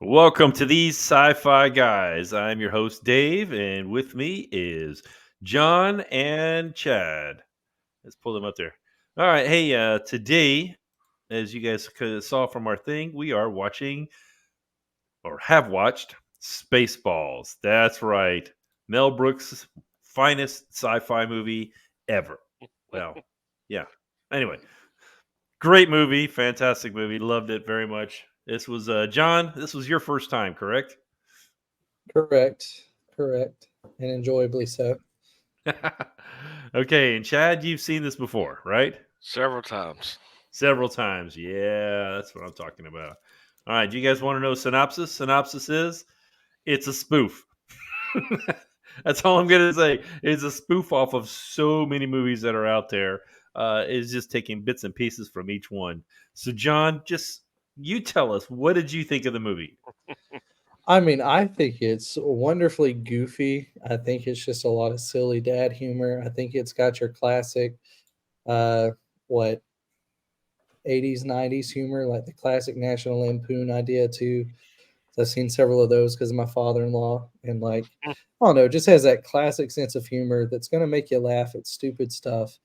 Welcome to these Sci-Fi guys. I'm your host Dave, and with me is John and Chad. Let's pull them up there. All right, hey, today, as you guys saw from our thing, we are watching or have watched Spaceballs. That's right, Mel Brooks' finest sci-fi movie ever. Well, yeah. Anyway, great movie, fantastic movie, loved it very much. This was John. This was your first time, correct? Correct. Correct. And enjoyably so. Okay, and Chad, you've seen this before, right? Several times. Several times. Yeah, that's what I'm talking about. All right, do you guys want to know synopsis? Synopsis is it's a spoof. That's all I'm gonna say. It's a spoof off of so many movies that are out there. It's just taking bits and pieces from each one. So, John, just you tell us, what did you think of the movie? I mean, I think it's wonderfully goofy. I think it's just a lot of silly dad humor. I think it's got your classic, uh, what, 80s, 90s humor, like the classic National Lampoon idea, too. So I've seen several of those because of my father in law. And, like, I don't know, it just has that classic sense of humor that's going to make you laugh at stupid stuff.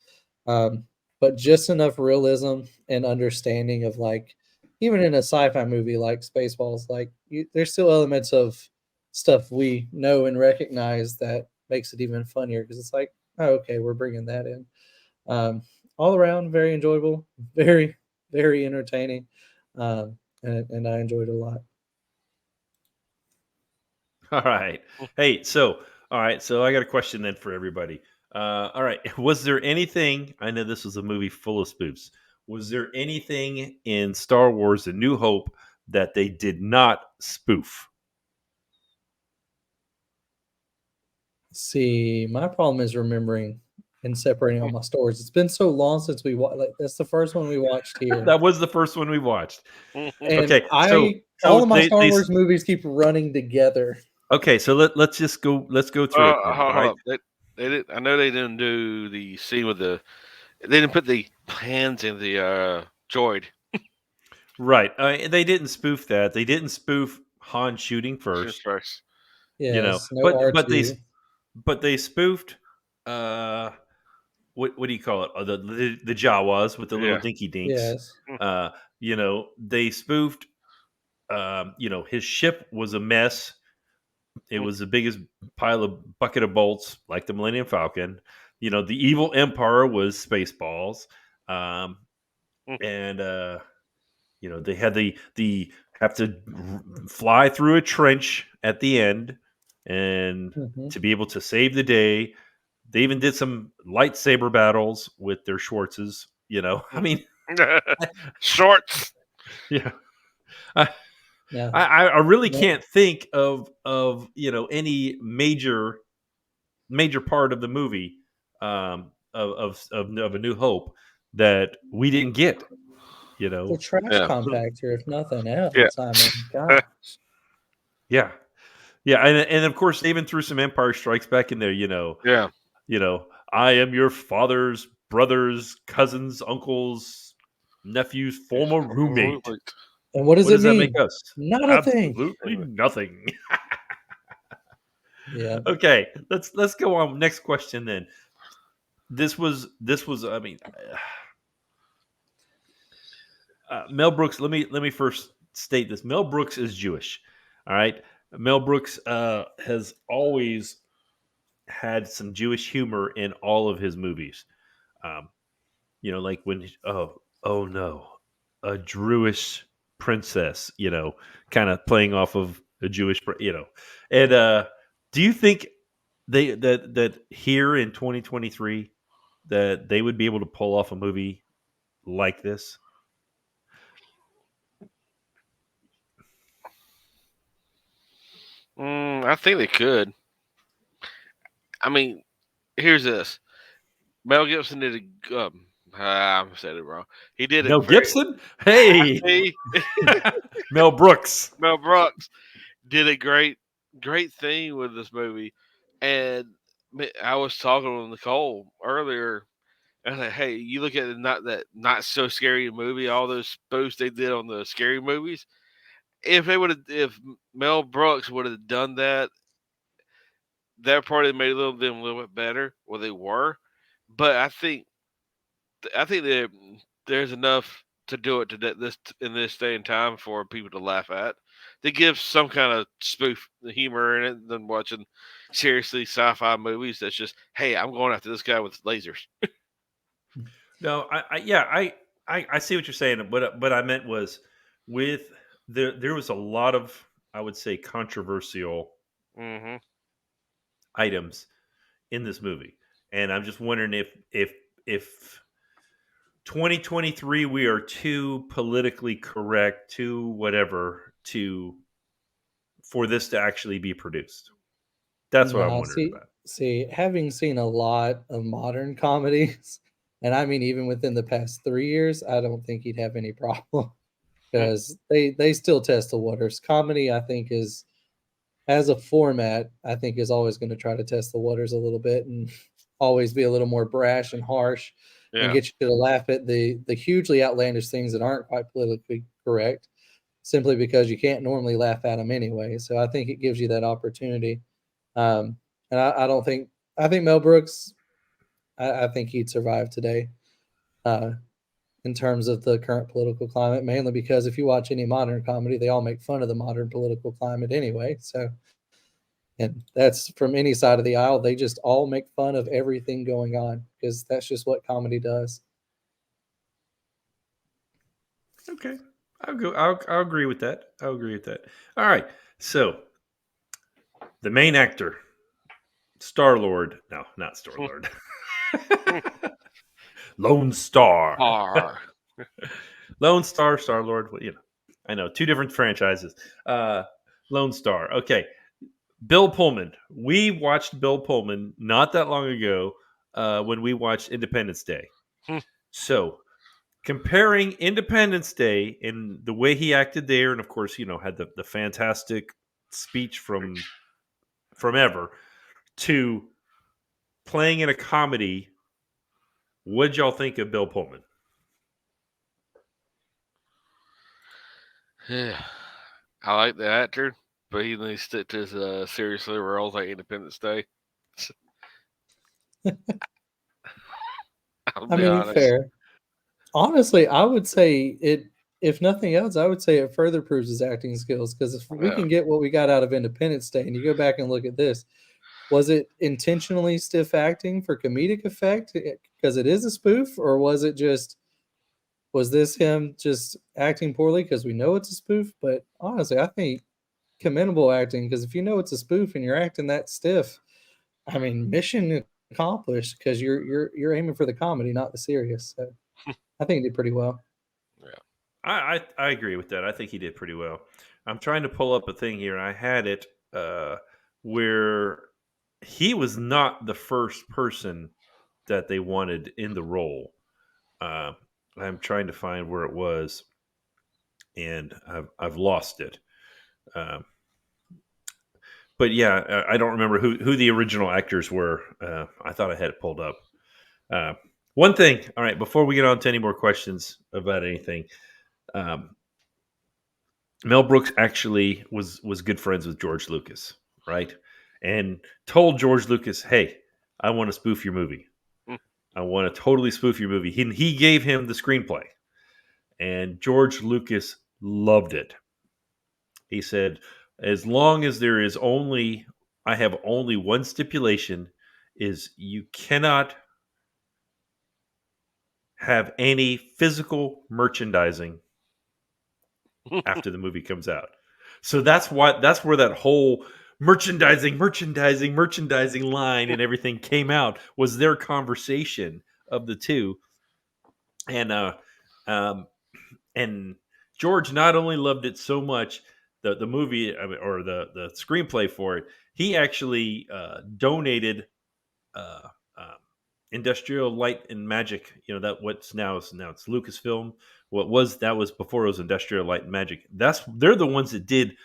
um, but just enough realism and understanding of like even in a sci-fi movie like Spaceballs, like there's still elements of stuff we know and recognize that makes it even funnier because it's like, oh, okay, we're bringing that in. Um, all around, very enjoyable, very very entertaining, and I enjoyed it a lot. All right. Hey, so all right, so I got a question then for everybody. All right, was there anything? I know this was a movie full of spoofs. Was there anything in Star Wars: A New Hope that they did not spoof? See, my problem is remembering and separating all my stories. It's been so long since we like that's the first one we watched here. That was the first one we watched. And Okay, I all so of my Star Wars movies keep running together. okay, so let's just go. Let's go through it then. All Hold right. up. They did. I know they didn't do the scene with the. They didn't put the hands in the droid. Right. They didn't spoof that. They didn't spoof Han shooting Just first. first. Yes, no But R2. they spoofed uh what do you call it? The Jawas with the little Yeah. dinky dinks. Yes. Uh, they spoofed. His ship was a mess. It was the biggest pile of bucket of bolts, like the Millennium Falcon. The evil Empire was Spaceballs, um, and they had the have to fly through a trench at the end, and Hmm. to be able to save the day. They even did some lightsaber battles with their Schwartzes. I mean, Shorts. yeah, I, Yeah. I really No, can't think of any major part of the movie, of A New Hope that we didn't get. You the know, trash Yeah. compactor, if nothing Yeah. else. I mean, gosh. yeah, yeah, and of course they even threw some Empire Strikes Back in there. Yeah. I am your father's brother's cousin's uncle's nephew's former roommate. And what does What it does that make mean? us? Not a thing. Absolutely nothing. Yeah. Okay, let's go on. Next question then. This was. I mean, Mel Brooks. Let me first state this. Mel Brooks is Jewish. All right. Mel Brooks has always had some Jewish humor in all of his movies. Um, like when oh no, a Jewish princess. Kind of playing off of a Jewish. And do you think that here in 2023 that they would be able to pull off a movie like this? I think they could. I mean, here's this. Mel Gibson did a. I said it wrong. He did it Mel very. Gibson? Hey, See, Mel Brooks. Mel Brooks did a great thing with this movie, and I was talking with Nicole earlier. I was like, "Hey, you look at not so scary movie, all those posts they did on the scary movies. if Mel Brooks would have done that, that probably made them a little bit better. Well, they were, but I think that there's enough to do it this in this day and time for people to laugh at. To give some kind of spoof humor in it than watching seriously sci-fi movies. That's just, hey, I'm going after this guy with lasers. No, yeah, I see what you're saying. What I meant was with there was a lot of, I would say, controversial Hmm. items in this movie, and I'm just wondering if 2023 we are too politically correct, too whatever, to for this to actually be produced. That's what I'm No, wondering see, about. see, having seen a lot of modern comedies, and I mean even within the past 3 years, I don't think he'd have any problem because they still test the waters. Comedy, I think, is as a format, I think is always going to try to test the waters a little bit and always be a little more brash and harsh and Yeah. get you to laugh at the hugely outlandish things that aren't quite politically correct, simply because you can't normally laugh at them anyway. So I think it gives you that opportunity. And I don't think I think Mel Brooks. I think he'd survive today uh, in terms of the current political climate, mainly because if you watch any modern comedy, they all make fun of the modern political climate anyway. So, and that's from any side of the aisle. They just all make fun of everything going on because that's just what comedy does. Okay, I'll go. I'll agree with that. I'll agree with that. All right. So the main actor, Star Lord. No, not Star Lord. Lone Star. R. Lone Star, Star Lord. Well, I know two different franchises. Uh, Lone Star. Okay, Bill Pullman. We watched Bill Pullman not that long ago when we watched Independence Day. So comparing Independence Day and the way he acted there, and of course, had the fantastic speech from ever to playing in a comedy. What'd y'all think of Bill Pullman? Yeah. I like the actor, but he needs to stick to his seriously roles like Independence Day. I'll I be mean, honest. fair. Honestly, I would say it. If nothing else, I would say it further proves his acting skills because if we Yeah. can get what we got out of Independence Day, and you go back and look at this, was it intentionally stiff acting for comedic effect because it is a spoof, or was this him just acting poorly because we know it's a spoof? But honestly, I think commendable acting because if you know it's a spoof and you're acting that stiff, I mean, mission accomplished because you're aiming for the comedy, not the serious. So I think he did pretty well. Yeah. I agree with that. I think he did pretty well. I'm trying to pull up a thing here. I had it where he was not the first person that they wanted in the role. Uh, I'm trying to find where it was, and I've lost it. Um, but yeah, I don't remember who the original actors were. I thought I had it pulled up. Uh, One thing, all right, before we get on to any more questions about anything, um, Mel Brooks actually was good friends with George Lucas, right? And told George Lucas, "Hey, I want to spoof your movie. Mm. I want to totally spoof your movie." He gave him the screenplay, and George Lucas loved it. He said, "As long as there is only I have only one stipulation is you cannot have any physical merchandising after the movie comes out." So that's where that whole merchandising line and everything came out, was their conversation of the two. And um and George not only loved it so much, the movie, I mean, or the screenplay for it, he actually donated uh, um, Industrial Light and Magic. That what's now it's Lucasfilm. What was that was before it was Industrial Light and Magic. They're the ones that did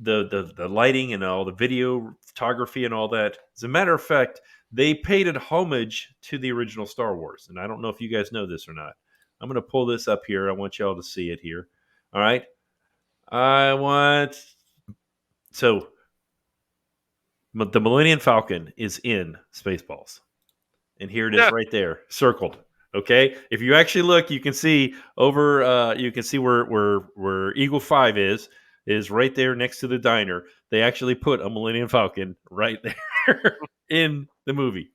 the lighting and all the video photography and all that. As a matter of fact, they paid it homage to the original Star Wars. And I don't know if you guys know this or not. I'm going to pull this up here. I want y'all to see it here. All right. I want so the Millennium Falcon is in Spaceballs, and here it is No. right there, circled. Okay, if you actually look, you can see over. You can see where Eagle 5 is right there next to the diner. They actually put a Millennium Falcon right there in the movie.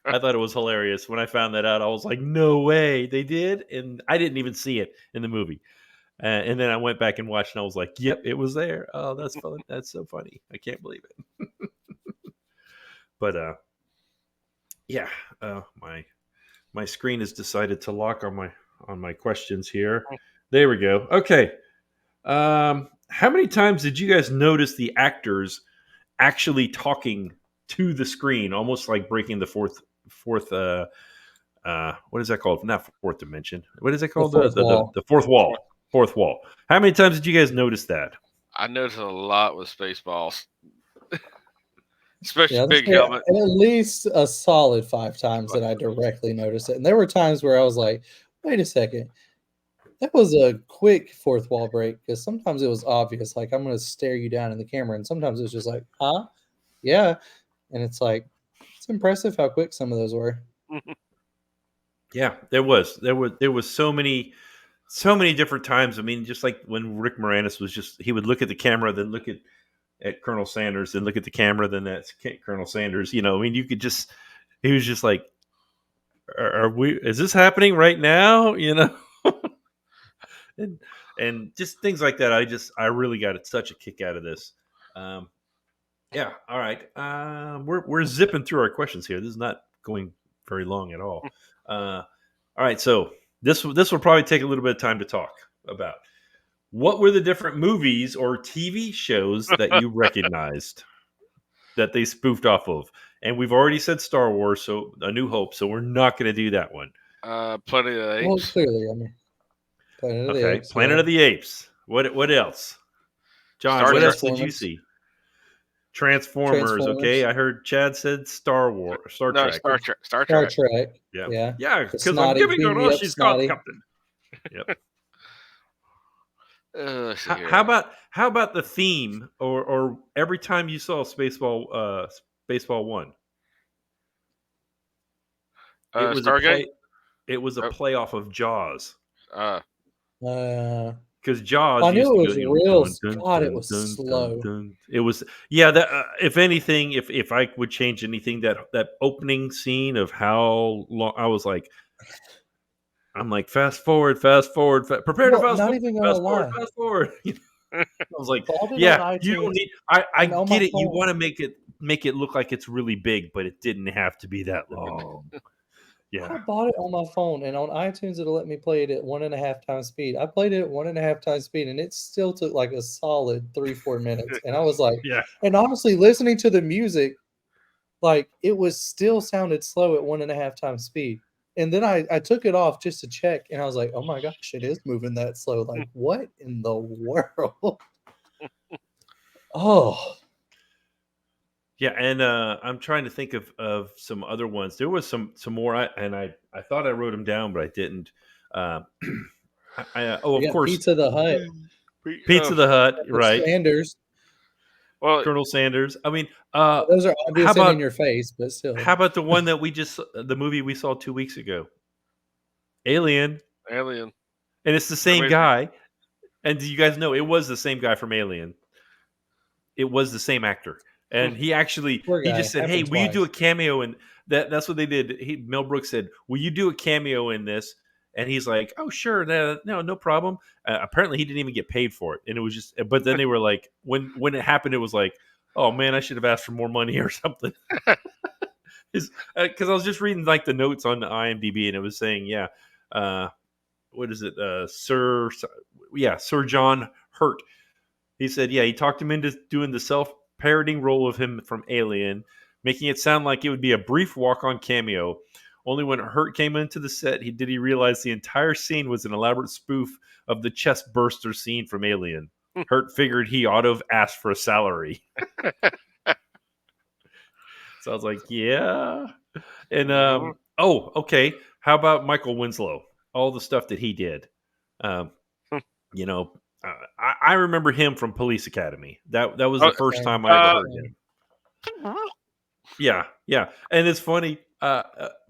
I thought it was hilarious when I found that out. I was like, "No way, they did!" And I didn't even see it in the movie. And then I went back and watched, and I was like, "Yep, it was there." Oh, that's fun. That's so funny. I can't believe it. But yeah, my screen has decided to lock on my questions here. There we go. Okay. How many times did you guys notice the actors actually talking to the screen, almost like breaking the fourth what is that called? Not fourth dimension. What is it The called? fourth wall. The fourth wall. Fourth wall. How many times did you guys notice that? I noticed a lot with Spaceballs, especially Yeah, I'd Big say Helmet. at least a solid 5 times that I directly noticed it. And there were times where I was like, wait a second, that was a quick fourth wall break because sometimes it was obvious, like I'm going to stare you down in the camera, and sometimes it was just like, huh, yeah, and it's like it's impressive how quick some of those were. Yeah, there was so many different times. I mean, just like when Rick Moranis was just he would look at the camera, then look at Colonel Sanders, then look at the camera, then that's Colonel Sanders. You know, I mean, you could just he was just like, are we? Is this happening right now? You know, and and just things like that. I really got such a kick out of this. Um, yeah. All right. We're zipping through our questions here. This is not going very long at all. All right. So this will probably take a little bit of time to talk about. What were the different movies or TV shows that you recognized that they spoofed off of? And we've already said Star Wars, so A New Hope, so we're not going to do that one. Planet of the Well, Apes. clearly, I mean, Planet of the Okay, Apes, Planet yeah, of the Apes. What else? John, Star what Trek. else did you Transformers, see? Transformers. Okay, Transformers, I heard Chad said Star Wars, Star No, Trek. Star Trek. Star Star Trek. Trek, Yeah, yeah, yeah, the because I'm snotty, giving beam her me all up, she's got, snotty. Captain. Yep. Let's see How here. about the theme or every time you saw Spaceball One, it was a Stargate. play. It was a Oh, play off of Jaws uh, Uh, because I Jaws knew used to it go, was you know, real. dun dun God, it dun was dun dun slow. dun. It was yeah. That if anything, if I would change anything, that opening scene of how long I was like, I'm like fast forward, prepare to Well, not even gonna fast forward, lie, fast forward. I was like, bought it on yeah, you don't iTunes need. I and on my get it. You phone. want to make it look like it's really big, but it didn't have to be that long. Yeah, I bought it on my phone, and on iTunes, it'll let me play it at 1.5 times speed. I played it at 1.5 times speed, and it still took like a solid 3, 4 minutes. And I was like, yeah, and honestly, listening to the music, like it was still sounded slow at 1.5 times speed. And then I took it off just to check, and I was like, oh my gosh, it is moving that slow. Like, what in the world? Oh, yeah. And I'm trying to think of some other ones. There was some more, I thought I wrote them down, but I didn't. Um, oh, we of got course, Pizza the Hut, Pizza the Hut, the right? Sanders. well, Colonel Sanders. I mean, Those are how obvious and in about your face, but still. how about the one that we just the movie we saw 2 weeks ago, Alien, Alien. and it's the I same mean, guy. And do you guys know it was the same guy from Alien? It was the same actor, and Poor he just guy. said, "Hey, Happened will you do twice. a cameo?" And that's what they did. Mel Brooks said, "Will you do a cameo in this?" And he's like, "Oh, sure, no problem." Apparently, he didn't even get paid for it, and it was just. But then they were like, when it happened, it was like, "Oh man, I should have asked for more money or something." Because I was just reading like the notes on the IMDb, and it was saying, "Yeah, uh, what is it, Sir John Hurt." He said, yeah, he talked him into doing the self parroting role of him from Alien, making it sound like it would be a brief walk on cameo. Only when Hurt came into the set did he realize the entire scene was an elaborate spoof of the chest burster scene from Alien. Hurt figured he ought to have asked for a salary. So I was like, yeah. And mhm. oh, okay. How about Michael Winslow? All the stuff that he did. Um, you know, I remember him from Police Academy. That was the Oh, first Same, time I ever heard same. him. Yeah, yeah, and it's funny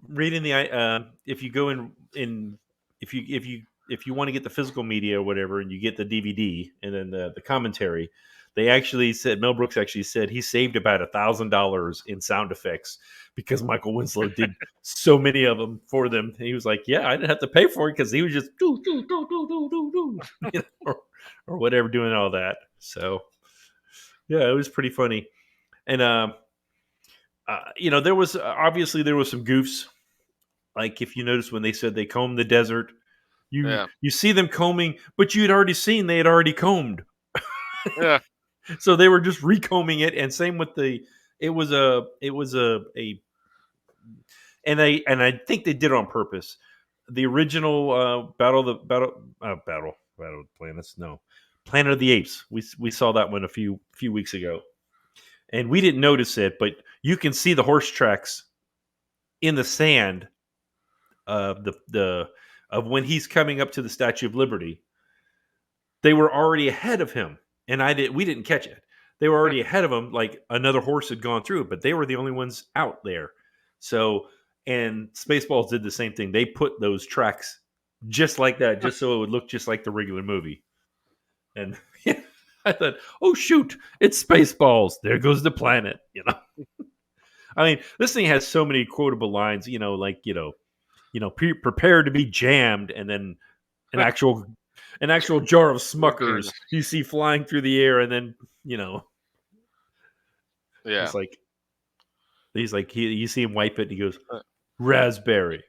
reading the if you go in if you want to get the physical media or whatever, and you get the DVD and then the commentary, they actually said Mel Brooks actually said he saved about $1,000 in sound effects because Michael Winslow did so many of them for them. He was like, "Yeah, I didn't have to pay for it because he was just do do do do do do do," or whatever doing all that. So yeah, it was pretty funny, and there was obviously there was some goofs. Like if you notice when they said they combed the desert, yeah, you see them combing, but you had already seen they had already combed, yeah. so they were just recombing it. And same with the it was a and I think they did it on purpose. The original Battle of the Planets, no, Planet of the Apes. We saw that one a few weeks ago, and we didn't notice it, but you can see the horse tracks in the sand of the of when he's coming up to the Statue of Liberty. They were already ahead of him, and we didn't catch it. They were already ahead of him, like another horse had gone through, but they were the only ones out there. So, and Spaceballs did the same thing. They put those tracks just like that, just so it would look just like the regular movie. And I thought, oh shoot, it's Spaceballs. There goes the planet. I mean, this thing has so many quotable lines. Like prepare to be jammed, and then an actual jar of Smuckers you see flying through the air, and then Yeah. it's like you see him wipe it, and he goes raspberry.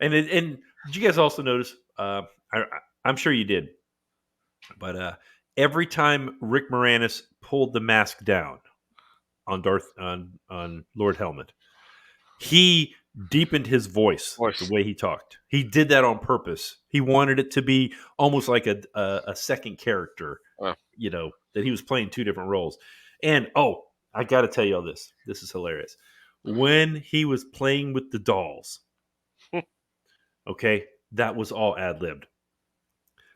And did you guys also notice? I'm sure you did, but every time Rick Moranis pulled the mask down on Lord Helmet, he deepened his voice the way he talked. He did that on purpose. He wanted it to be almost like a second character, Uh, that he was playing two different roles. And I got to tell you all this. This is hilarious. When he was playing with the dolls, okay, that was all ad libbed.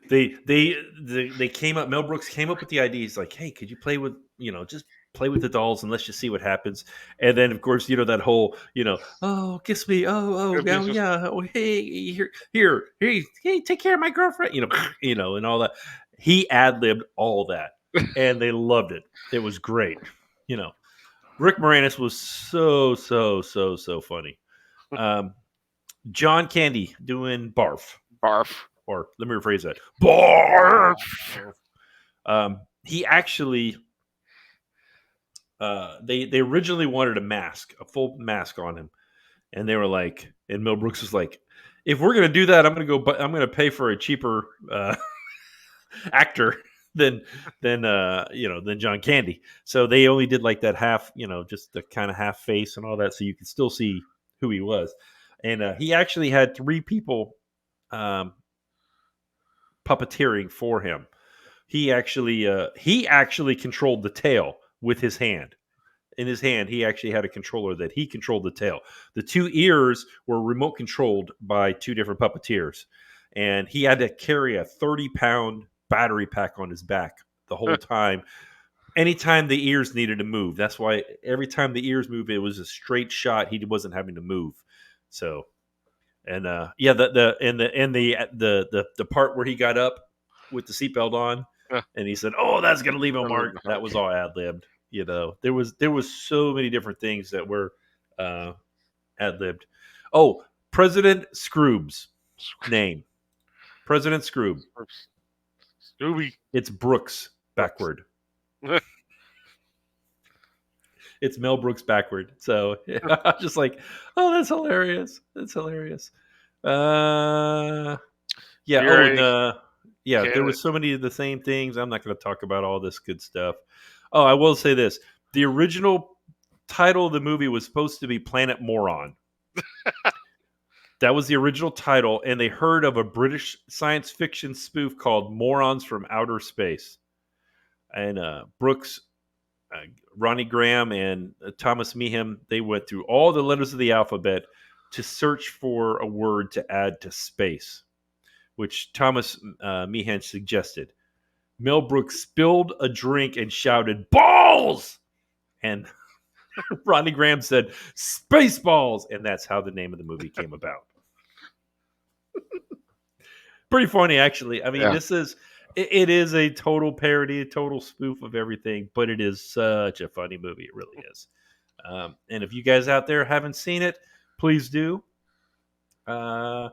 They came up. Mel Brooks came up with the idea. He's like, "Hey, could you play with just play with the dolls and let's just see what happens." And then of course that whole oh kiss me, oh yeah, oh hey hey take care of my girlfriend, and all that. He ad libbed all that, and they loved it. It was great. You know, Rick Moranis was so funny. Um, John Candy doing Barf. barf. Or let me rephrase that. Barf. He actually, they originally wanted a full mask on him, and they were like, and Mel Brooks was like, if we're gonna do that, I'm gonna pay for a cheaper actor than than John Candy. So they only did like that half, just the kind of half face and all that, so you could still see who he was. And he actually had three people um, puppeteering for him. He actually controlled the tail with his hand. In his hand, he actually had a controller that he controlled the tail. The two ears were remote controlled by two different puppeteers, and he had to carry a 30-pound battery pack on his back the whole time. Anytime the ears needed to move, that's why every time the ears moved, it was a straight shot. He wasn't having to move. So, and yeah, the part where he got up with the seatbelt on, and he said, "Oh, that's gonna leave a mark." That was all ad libbed. There was so many different things that were uh, ad libbed. Oh, President Scroob's name, President Scroob. Scooby. It's Brooks backward. It's Mel Brooks backward. So I'm just like, oh, that's hilarious. That's hilarious. Uh, yeah. Oh, and Fury. yeah, there Canada. was so many of the same things. I'm not going to talk about all this good stuff. Oh, I will say this: the original title of the movie was supposed to be Planet Moron. That was the original title, and they heard of a British science fiction spoof called Morons from Outer Space. And Brooks, uh, Ronnie Graham, and Thomas Meehan, they went through all the letters of the alphabet to search for a word to add to space, which Thomas Meehan suggested. Mel Brooks spilled a drink and shouted, "Balls!" And Ronnie Graham said, "Spaceballs!" And that's how the name of the movie came about. Pretty funny, actually. I mean, Yeah. it is a total parody, a total spoof of everything, but it is such a funny movie. It really is. And if you guys out there haven't seen it, please do. Uh,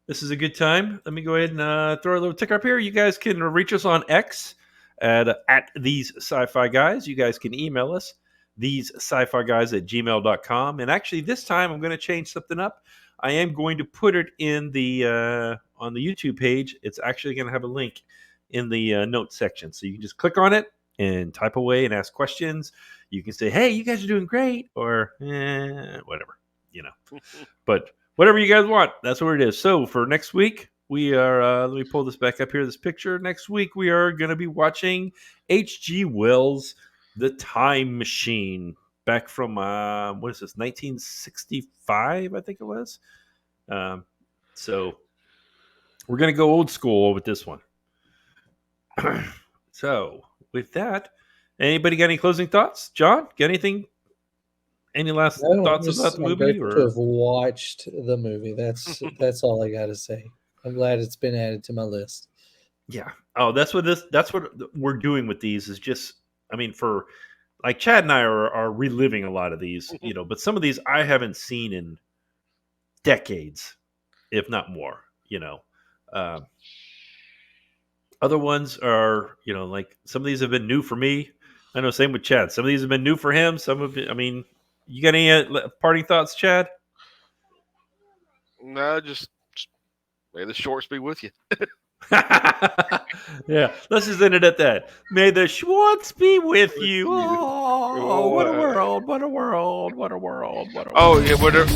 this is a good time. Let me go ahead and throw a little ticker up here. You guys can reach us on X at these sci-fi guys. You guys can email us these sci-fi guys at gmail.com. And actually, this time I'm going to change something up. I am going to put it in the on the YouTube page. It's actually going to have a link in the notes section, so you can just click on it and type away and ask questions. You can say, "Hey, you guys are doing great," or whatever, you know. But whatever you guys want, that's what it is. So for next week, we are. Let me pull this back up here. This picture. Next week, we are going to be watching H.G. Wells' The Time Machine, back from what is this, 1965? I think it was. So we're going to go old school with this one. So with that, anybody got any closing thoughts? John, got anything? Any last No, thoughts about the I'm movie? grateful to Or have watched the movie. That's all I got to say. I'm glad it's been added to my list. yeah, oh, that's what we're doing with these is just. I mean, for like Chad and I are reliving a lot of these, but some of these I haven't seen in decades, if not more. Um, Other ones are, like some of these have been new for me. I know, same with Chad. Some of these have been new for him. Some of it, I mean, you got any parting thoughts, Chad? No, just may the shorts be with you. Yeah, let's just end it at that. May the Schwartz be with With you. you. Oh, Oh, what a world! What a world! What a world! What a oh world! yeah, whatever.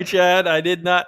Chad, I did not